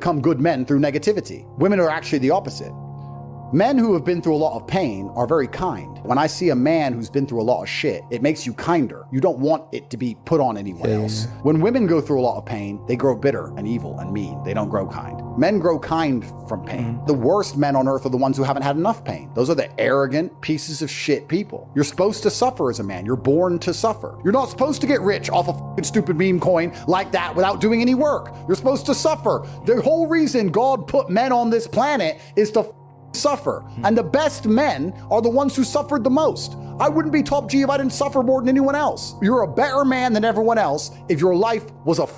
become good men through negativity. Women are actually the opposite. Men who have been through a lot of pain are very kind. When I see a man who's been through a lot of shit, it makes you kinder. You don't want it to be put on anyone else. When women go through a lot of pain, they grow bitter and evil and mean. They don't grow kind. Men grow kind from pain. The worst men on earth are the ones who haven't had enough pain. Those are the arrogant pieces of shit people. You're supposed to suffer as a man. You're born to suffer. You're not supposed to get rich off a fucking stupid meme coin like that without doing any work. You're supposed to suffer. The whole reason God put men on this planet is to suffer. And the best men are the ones who suffered the most. I wouldn't be top G if I didn't suffer more than anyone else. You're a better man than everyone else if your life was a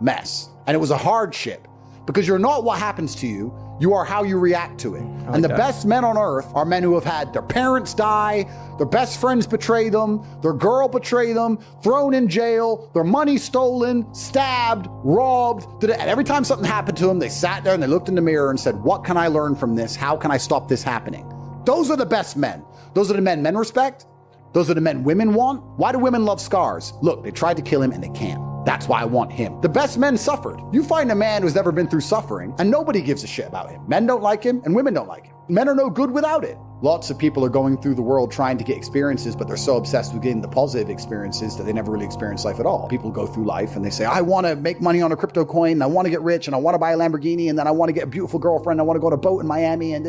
mess and it was a hardship, because you're not what happens to you. You are how you react to it. And the best men on earth are men who have had their parents die, their best friends betray them, their girl betray them, thrown in jail, their money stolen, stabbed, robbed. And every time something happened to them, they sat there and they looked in the mirror and said, what can I learn from this? How can I stop this happening? Those are the best men. Those are the men respect. Those are the men women want. Why do women love scars? Look, they tried to kill him and they can't. That's why I want him. The best men suffered. You find a man who's never been through suffering and nobody gives a shit about him. Men don't like him and women don't like him. Men are no good without it. Lots of people are going through the world trying to get experiences, but they're so obsessed with getting the positive experiences that they never really experience life at all. People go through life and they say, I want to make money on a crypto coin, and I want to get rich, and I want to buy a Lamborghini, and then I want to get a beautiful girlfriend, I want to go on a boat in Miami, and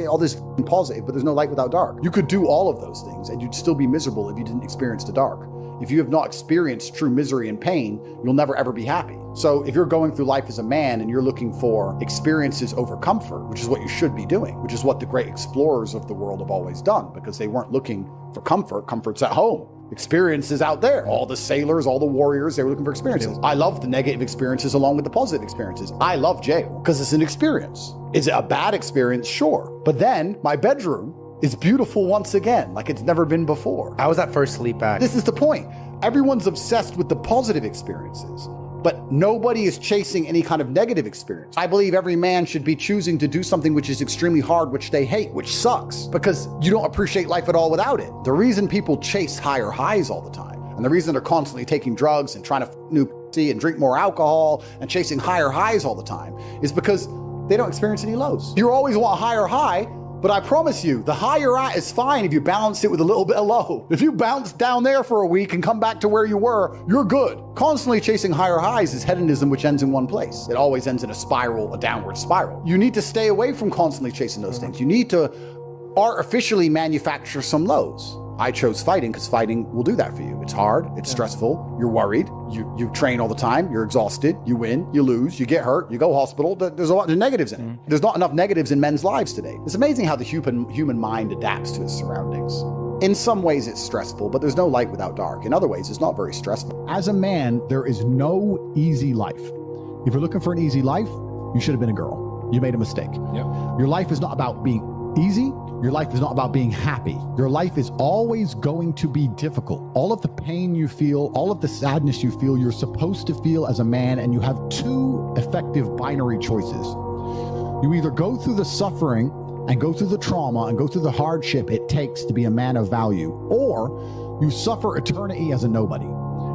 all this positive, but there's no light without dark. You could do all of those things and you'd still be miserable if you didn't experience the dark. If you have not experienced true misery and pain, you'll never ever be happy. So if you're going through life as a man and you're looking for experiences over comfort, which is what you should be doing, which is what the great explorers of the world have always done, because they weren't looking for comfort. Comfort's at home. Experiences out there. All the sailors, all the warriors, they were looking for experiences. I love the negative experiences along with the positive experiences. I love jail because it's an experience. Is it a bad experience? Sure. But then my bedroom is beautiful once again, like it's never been before. How was that first sleep back? This is the point. Everyone's obsessed with the positive experiences, but nobody is chasing any kind of negative experience. I believe every man should be choosing to do something which is extremely hard, which they hate, which sucks, because you don't appreciate life at all without it. The reason people chase higher highs all the time, and the reason they're constantly taking drugs and trying to new pussy and drink more alcohol and chasing higher highs all the time, is because they don't experience any lows. You always want a higher high, but I promise you, the high you're at is fine if you balance it with a little bit of low. If you bounce down there for a week and come back to where you were, you're good. Constantly chasing higher highs is hedonism, which ends in one place. It always ends in a spiral, a downward spiral. You need to stay away from constantly chasing those things. You need to artificially manufacture some lows. I chose fighting because fighting will do that for you. It's hard, it's stressful, you're worried, you train all the time, you're exhausted, you win, you lose, you get hurt, you go hospital. There's a lot of negatives in it. There's not enough negatives in men's lives today. It's amazing how the human mind adapts to its surroundings. In some ways it's stressful, but there's no light without dark. In other ways, it's not very stressful. As a man, there is no easy life. If you're looking for an easy life, you should have been a girl. You made a mistake. Your life is not about being easy. Your life is not about being happy. Your life is always going to be difficult. All of the pain you feel, all of the sadness you feel, you're supposed to feel as a man, and you have two effective binary choices. You either go through the suffering and go through the trauma and go through the hardship it takes to be a man of value, or you suffer eternity as a nobody.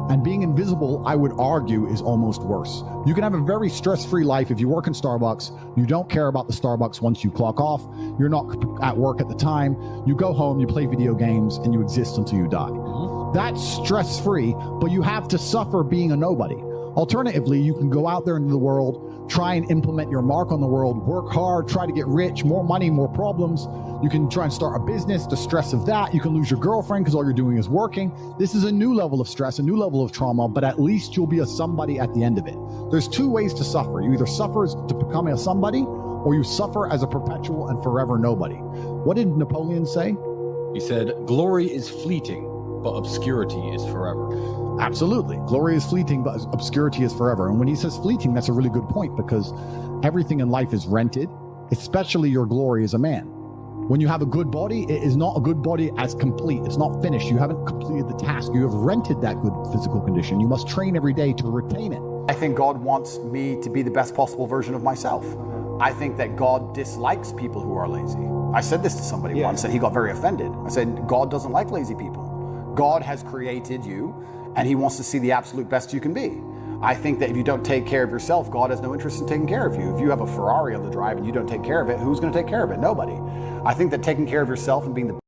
And being invisible, I would argue, is almost worse. You can have a very stress-free life if you work in Starbucks. You don't care about the Starbucks once you clock off. You're not at work at the time. You go home, you play video games, and you exist until you die. That's stress-free, but you have to suffer being a nobody. Alternatively, you can go out there into the world, try and implement your mark on the world, work hard, try to get rich, more money, more problems. You can try and start a business, the stress of that. You can lose your girlfriend because all you're doing is working. This is a new level of stress, a new level of trauma, but at least you'll be a somebody at the end of it. There's two ways to suffer. You either suffer to become a somebody, or you suffer as a perpetual and forever nobody. What did Napoleon say? He said, glory is fleeting, but obscurity is forever. Absolutely. Glory is fleeting, but obscurity is forever. And when he says fleeting, that's a really good point, because everything in life is rented, especially your glory as a man. When you have a good body, it is not a good body as complete. It's not finished. You haven't completed the task. You have rented that good physical condition. You must train every day to retain it. I think God wants me to be the best possible version of myself. I think that God dislikes people who are lazy. I said this to somebody once and he got very offended. I said, God doesn't like lazy people. God has created you and he wants to see the absolute best you can be. I think that if you don't take care of yourself, God has no interest in taking care of you. If you have a Ferrari on the drive and you don't take care of it, who's going to take care of it? Nobody. I think that taking care of yourself and being the